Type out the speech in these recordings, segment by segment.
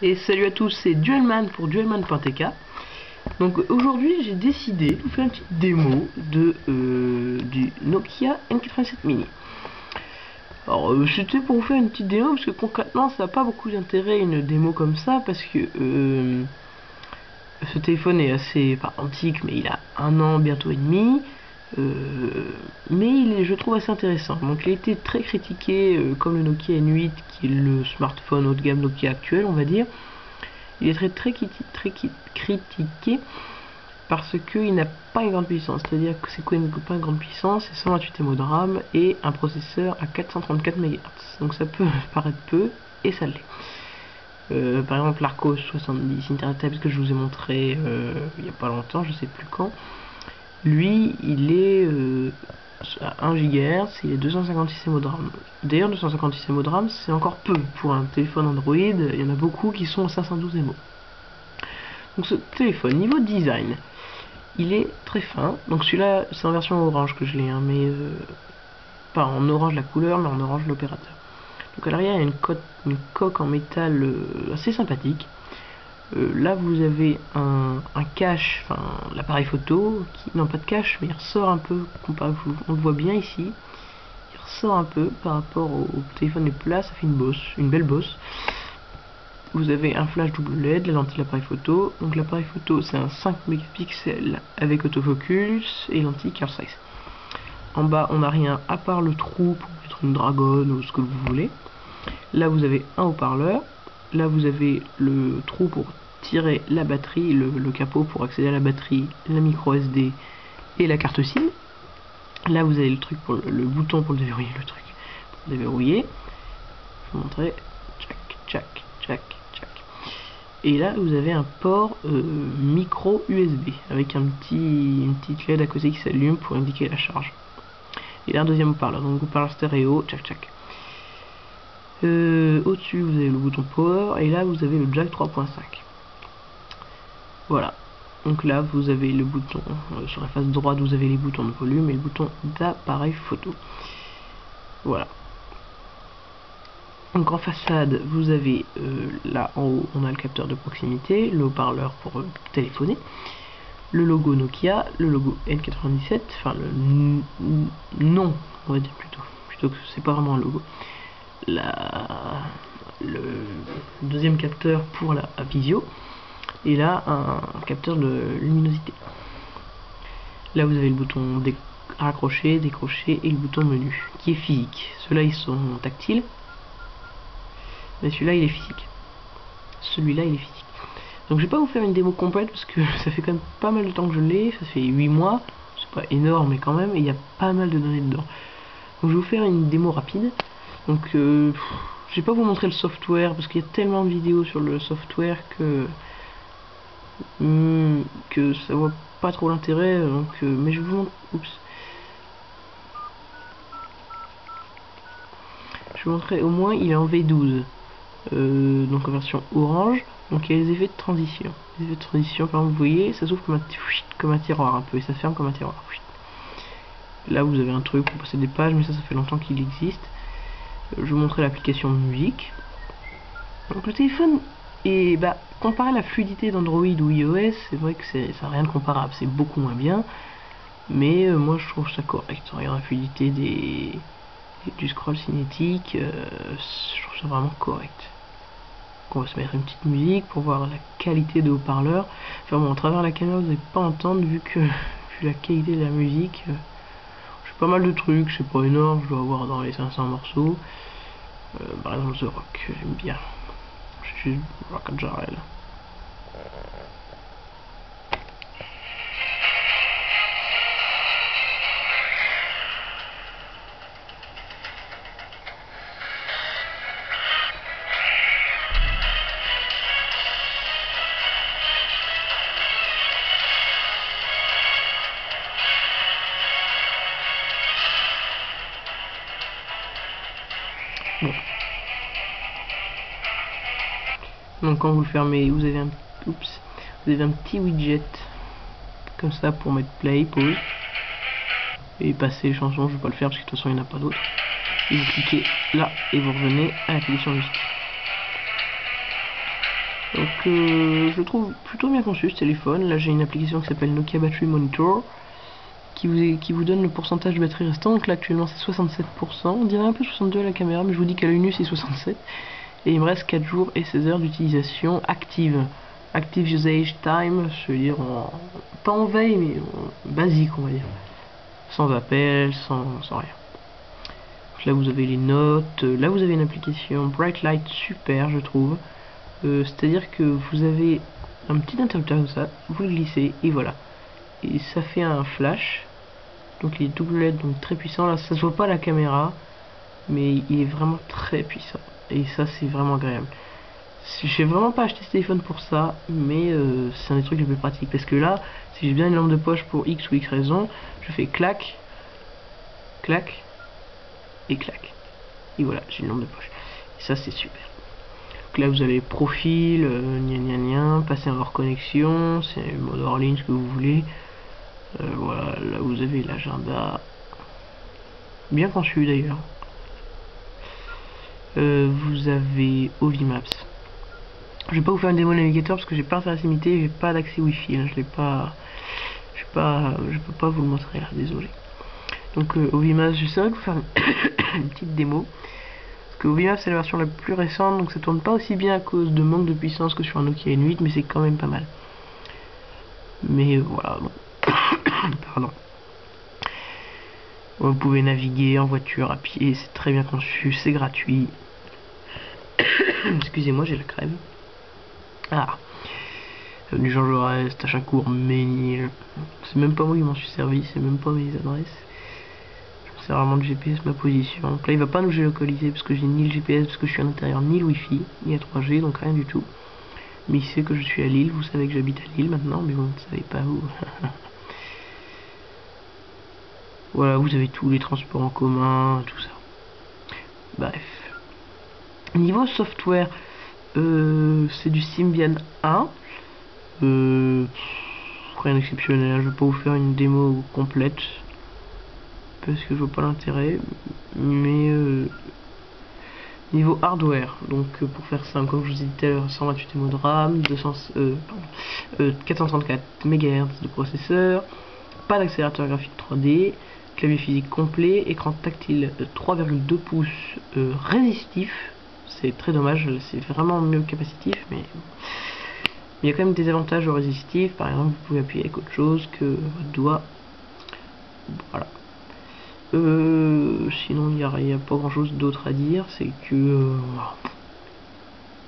Et salut à tous, c'est Duelman pour Duelman.tk. Donc aujourd'hui j'ai décidé de vous faire une petite démo de, du Nokia N87 Mini. Alors c'était pour vous faire une petite démo parce que concrètement ça n'a pas beaucoup d'intérêt une démo comme ça, parce que ce téléphone est assez, pas antique, mais il a 1 an bientôt et demi. Mais il est, je trouve, assez intéressant. Donc il a été très critiqué, comme le Nokia N8 qui est le smartphone haut de gamme Nokia actuel, on va dire. Il est très critiqué parce qu'il n'a pas une grande puissance. C'est-à-dire que c'est quoi pas une grande puissance? C'est 128 MO de RAM et un processeur à 434 MHz. Donc ça peut paraître peu, et ça l'est. Par exemple l'Arcos 70 Internet que je vous ai montré il n'y a pas longtemps, je sais plus quand, lui il est à 1 GHz, il est 256 MO de RAM. D'ailleurs 256 MO de RAM c'est encore peu pour un téléphone Android, il y en a beaucoup qui sont à 512 MO. Donc ce téléphone, niveau design, il est très fin. Donc celui-là c'est en version orange que je l'ai, hein, mais pas en orange la couleur, mais en orange l'opérateur. Donc à l'arrière il y a une coque en métal assez sympathique. Là vous avez un cache, enfin l'appareil photo, qui, non pas de cache, mais il ressort un peu, on le voit bien ici, il ressort un peu par rapport au téléphone des plats, ça fait une bosse, une belle bosse. Vous avez un flash double LED, la lentille de l'appareil photo, donc l'appareil photo c'est un 5 mégapixels avec autofocus et lentille Carl Zeiss. En bas on n'a rien à part le trou pour mettre une dragonne ou ce que vous voulez. Là vous avez un haut-parleur. Là vous avez le trou pour tirer la batterie, le capot pour accéder à la batterie, la micro SD et la carte SIM. Là vous avez le truc pour le bouton pour le déverrouiller, le truc pour le déverrouiller. Je vais vous montrer. Tchac. Et là vous avez un port micro USB avec une petite LED à côté qui s'allume pour indiquer la charge. Et là un deuxième haut-parleur, donc haut-parleur stéréo, tchac. Au-dessus vous avez le bouton power et là vous avez le jack 3.5. Voilà, donc là vous avez le bouton sur la face droite, vous avez les boutons de volume et le bouton d'appareil photo. Voilà, donc en façade vous avez là en haut on a le capteur de proximité, le haut-parleur pour téléphoner, le logo Nokia, le logo N97, enfin le nom on va dire plutôt que c'est pas vraiment un logo, le deuxième capteur pour la visio, et là un capteur de luminosité. Là vous avez le bouton raccrocher, décrocher et le bouton menu qui est physique. Ceux-là ils sont tactiles, mais celui-là il est physique. Celui-là il est physique. Donc je vais pas vous faire une démo complète parce que ça fait quand même pas mal de temps que je l'ai, ça fait 8 mois, c'est pas énorme mais quand même, et il y a pas mal de données dedans. Donc je vais vous faire une démo rapide. Donc je vais pas vous montrer le software parce qu'il y a tellement de vidéos sur le software que ça voit pas trop l'intérêt, donc mais je vous montre. Je vous montrerai au moins, il est en V12, donc en version orange. Donc il y a les effets de transition. Les effets de transition, par exemple, vous voyez, ça s'ouvre comme un tiroir un peu et ça ferme comme un tiroir. Là vous avez un truc pour passer des pages, mais ça fait longtemps qu'il existe. Je vais vous montrer l'application musique. Donc le téléphone est, comparé à la fluidité d'Android ou iOS, c'est vrai que ça n'a rien de comparable, c'est beaucoup moins bien. Mais moi je trouve ça correct. Regarde la fluidité du scroll cinétique, je trouve ça vraiment correct. Donc on va se mettre une petite musique pour voir la qualité de haut-parleur. Enfin bon, à travers la caméra vous n'allez pas entendre vu la qualité de la musique. Pas mal de trucs, c'est pas énorme, je dois avoir dans les 500 morceaux. Par exemple The Rock, j'aime bien. Je suis Rock and Jarrell. Bon. Donc quand vous le fermez, vous avez un petit widget comme ça pour mettre play, pause et passer les chansons. Je vais pas le faire parce que de toute façon il n'y en a pas d'autres. Et vous cliquez là et vous revenez à l'application musique. Donc je le trouve plutôt bien conçu ce téléphone. Là j'ai une application qui s'appelle Nokia Battery Monitor qui vous donne le pourcentage de batterie restant. Donc là actuellement c'est 67%, on dirait un peu 62 à la caméra, mais je vous dis qu'à l'œil nu c'est 67. Et il me reste 4 jours et 16 heures d'utilisation active. Active usage time, je veux dire pas en veille mais basique on va dire. Sans appel, sans rien. Donc là vous avez les notes, là vous avez une application Bright Light super je trouve. C'est-à-dire que vous avez un petit interrupteur comme ça, vous le glissez et voilà. Et ça fait un flash. Donc il est double LED, donc très puissant. Là ça se voit pas à la caméra, mais il est vraiment très puissant. Et ça c'est vraiment agréable. J'ai vraiment pas acheté ce téléphone pour ça, mais c'est un des trucs les plus pratiques. Parce que là, si j'ai bien une lampe de poche pour X ou X raison, je fais clac, clac et clac. Et voilà, j'ai une lampe de poche. Et ça c'est super. Donc là vous avez profil, passer en hors connexion, c'est le mode hors ligne, ce que vous voulez. Voilà, là vous avez l'agenda. Bien conçu d'ailleurs. Vous avez Ovimaps. Je vais pas vous faire une démo navigateur parce que j'ai pas interactivité et j'ai pas d'accès wifi. Hein, je peux pas vous le montrer là, désolé. Donc Ovimaps, j'essaierai de vous faire une petite démo. Parce que Ovimaps c'est la version la plus récente, donc ça tourne pas aussi bien à cause de manque de puissance que sur un Nokia N8, mais c'est quand même pas mal. Mais voilà, bon. Pardon. Vous pouvez naviguer en voiture, à pied, c'est très bien conçu, c'est gratuit. Excusez-moi, j'ai la crève. Ah, du Jean Jaurès, Tachincourt, Ménil. C'est même pas moi qui m'en suis servi, c'est même pas mes adresses. C'est vraiment le GPS, ma position. Donc là, il va pas nous géolocaliser parce que j'ai ni le GPS, parce que je suis à l'intérieur, ni le Wi-Fi, ni la 3G, donc rien du tout. Mais il sait que je suis à Lille, vous savez que j'habite à Lille maintenant, mais bon, vous ne savez pas où. Voilà, vous avez tous les transports en commun, tout ça. Bref. Niveau software, c'est du Symbian 1. Rien d'exceptionnel, je vais pas vous faire une démo complète parce que je vois pas l'intérêt. Mais niveau hardware, donc pour faire simple, comme je vous ai dit tout à l'heure, 128 MB de RAM, 434 MHz de processeur, pas d'accélérateur graphique 3D, clavier physique complet, écran tactile 3,2 pouces résistif. C'est très dommage, c'est vraiment mieux que capacitif, mais il y a quand même des avantages au résistif. Par exemple, vous pouvez appuyer avec autre chose que votre doigt. Voilà. Sinon, il n'y a pas grand chose d'autre à dire. C'est que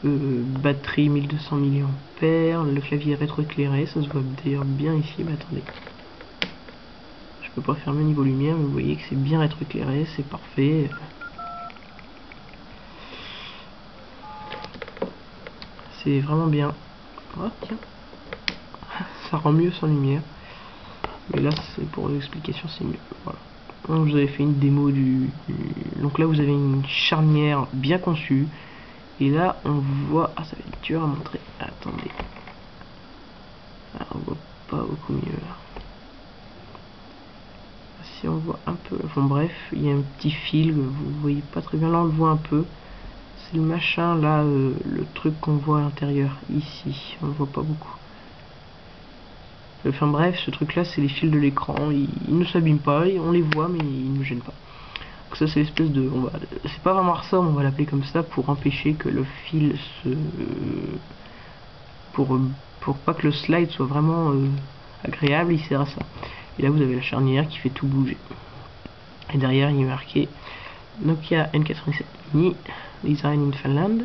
batterie 1200 mAh, le clavier rétroéclairé, ça se voit d'ailleurs bien ici. Mais attendez, je peux pas fermer niveau lumière, mais vous voyez que c'est bien rétroéclairé, c'est parfait. C'est vraiment bien. Oh tiens, ça rend mieux sans lumière. Mais là, c'est pour l'explication, c'est mieux. Voilà. Donc, vous avez fait une démo donc là, vous avez une charnière bien conçue. Et là, on voit... Ah, ça va être dur à montrer. Attendez. Ah, on voit pas beaucoup mieux là. Si on voit un peu... Bon, bref, il y a un petit fil. Vous voyez pas très bien. Là, on le voit un peu. C'est le machin, là, le truc qu'on voit à l'intérieur. Ici, on le voit pas beaucoup. Enfin bref, ce truc là c'est les fils de l'écran, ils ne s'abîment pas, on les voit mais ils ne gênent pas. Donc ça c'est l'espèce de... c'est pas vraiment ressort, on va l'appeler comme ça pour empêcher que le fil se... Pour pas que le slide soit vraiment agréable, il sert à ça. Et là vous avez la charnière qui fait tout bouger. Et derrière il est marqué Nokia N97 Mini, Design in Finland.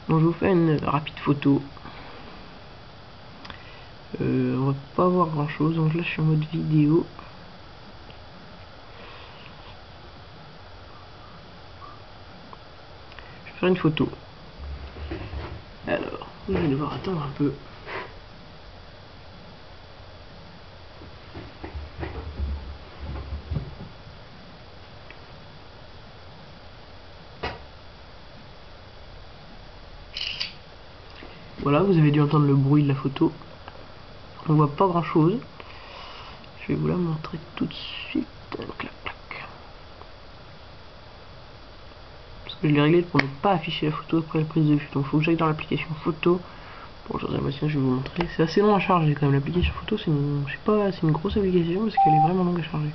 Donc je vais vous faire une rapide photo. On va pas voir grand chose, donc là je suis en mode vidéo. Je vais faire une photo. Alors, vous allez devoir attendre un peu. Voilà, vous avez dû entendre le bruit de la photo. On voit pas grand chose. Je vais vous la montrer tout de suite. Clac, clac. Parce que je l'ai réglé pour ne pas afficher la photo après la prise de vue. Donc il faut que j'aille dans l'application photo Bon, je vais vous montrer. C'est assez long à charger quand même. L'application photo, c'est une, je sais pas, c'est une grosse application parce qu'elle est vraiment longue à charger.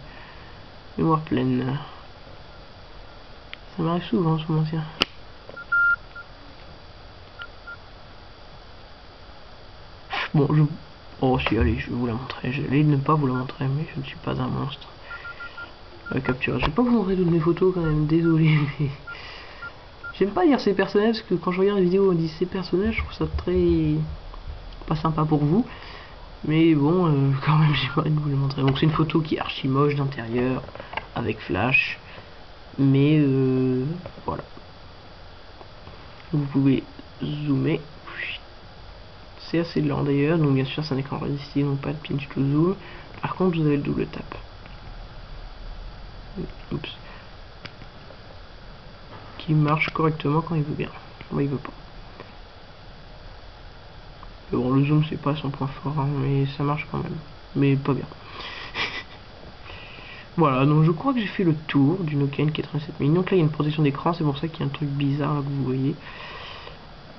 Mémoire pleine. Ça m'arrive souvent en ce moment, tiens. Bon, oh si, allez, je vais vous la montrer. J'allais ne pas vous la montrer, mais je ne suis pas un monstre. La capture. Je vais pas vous montrer toutes mes photos quand même, désolé, mais... J'aime pas lire ces personnages, parce que quand je regarde les vidéos où on dit ces personnages, je trouve ça très... pas sympa pour vous. Mais bon, quand même, j'ai pas envie de vous le montrer. Donc c'est une photo qui est archi moche d'intérieur, avec flash. Mais voilà. Vous pouvez zoomer. C'est assez lent d'ailleurs, donc bien sûr c'est un écran résisté, donc pas de pinch to zoom. Par contre vous avez le double tap. Oups. Qui marche correctement quand il veut bien. Moi il veut pas. Et bon, le zoom c'est pas son point fort, hein, mais ça marche quand même. Mais pas bien. Voilà, donc je crois que j'ai fait le tour du Nokia N87 mini. Donc là il y a une protection d'écran, c'est pour ça qu'il y a un truc bizarre là, que vous voyez.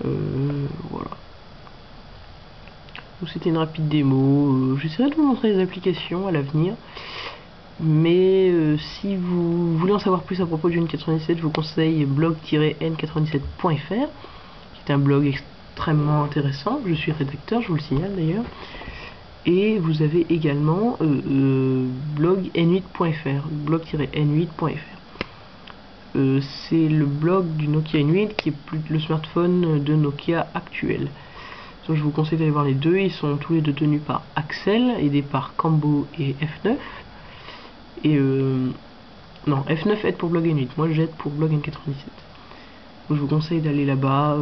Voilà. Donc c'était une rapide démo. J'essaierai de vous montrer les applications à l'avenir. Mais si vous voulez en savoir plus à propos du N97, je vous conseille blog-n97.fr, qui est un blog extrêmement intéressant. Je suis rédacteur, je vous le signale d'ailleurs. Et vous avez également blog-n8.fr, blog-n8.fr. C'est le blog du Nokia N8 qui est plus le smartphone de Nokia actuel. Donc je vous conseille d'aller voir les deux. Ils sont tous les deux tenus par Axel, aidés par Cambo et F9. Et non, F9 aide pour Blog N8, moi j'aide pour Blog N97. Donc je vous conseille d'aller là-bas,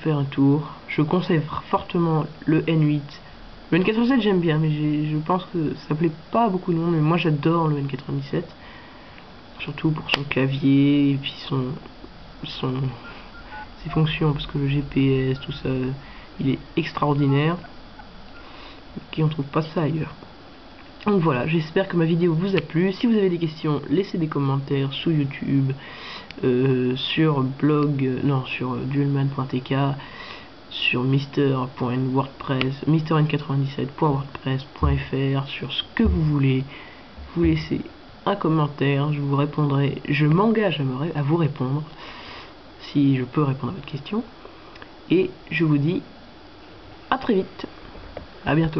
faire un tour. Je conseille fortement le N8. Le N97 j'aime bien, mais je pense que ça plaît pas à beaucoup de monde, mais moi j'adore le N97. Surtout pour son clavier et puis ses fonctions, parce que le GPS, tout ça, il est extraordinaire. Et on trouve pas ça ailleurs. Donc voilà, j'espère que ma vidéo vous a plu. Si vous avez des questions, laissez des commentaires sous YouTube, sur blog, non, sur duelman.tk, sur mr.n97.wordpress.fr, sur ce que vous voulez. Vous laissez un commentaire, je vous répondrai. Je m'engage à vous répondre, si je peux répondre à votre question. Et je vous dis à très vite. À bientôt.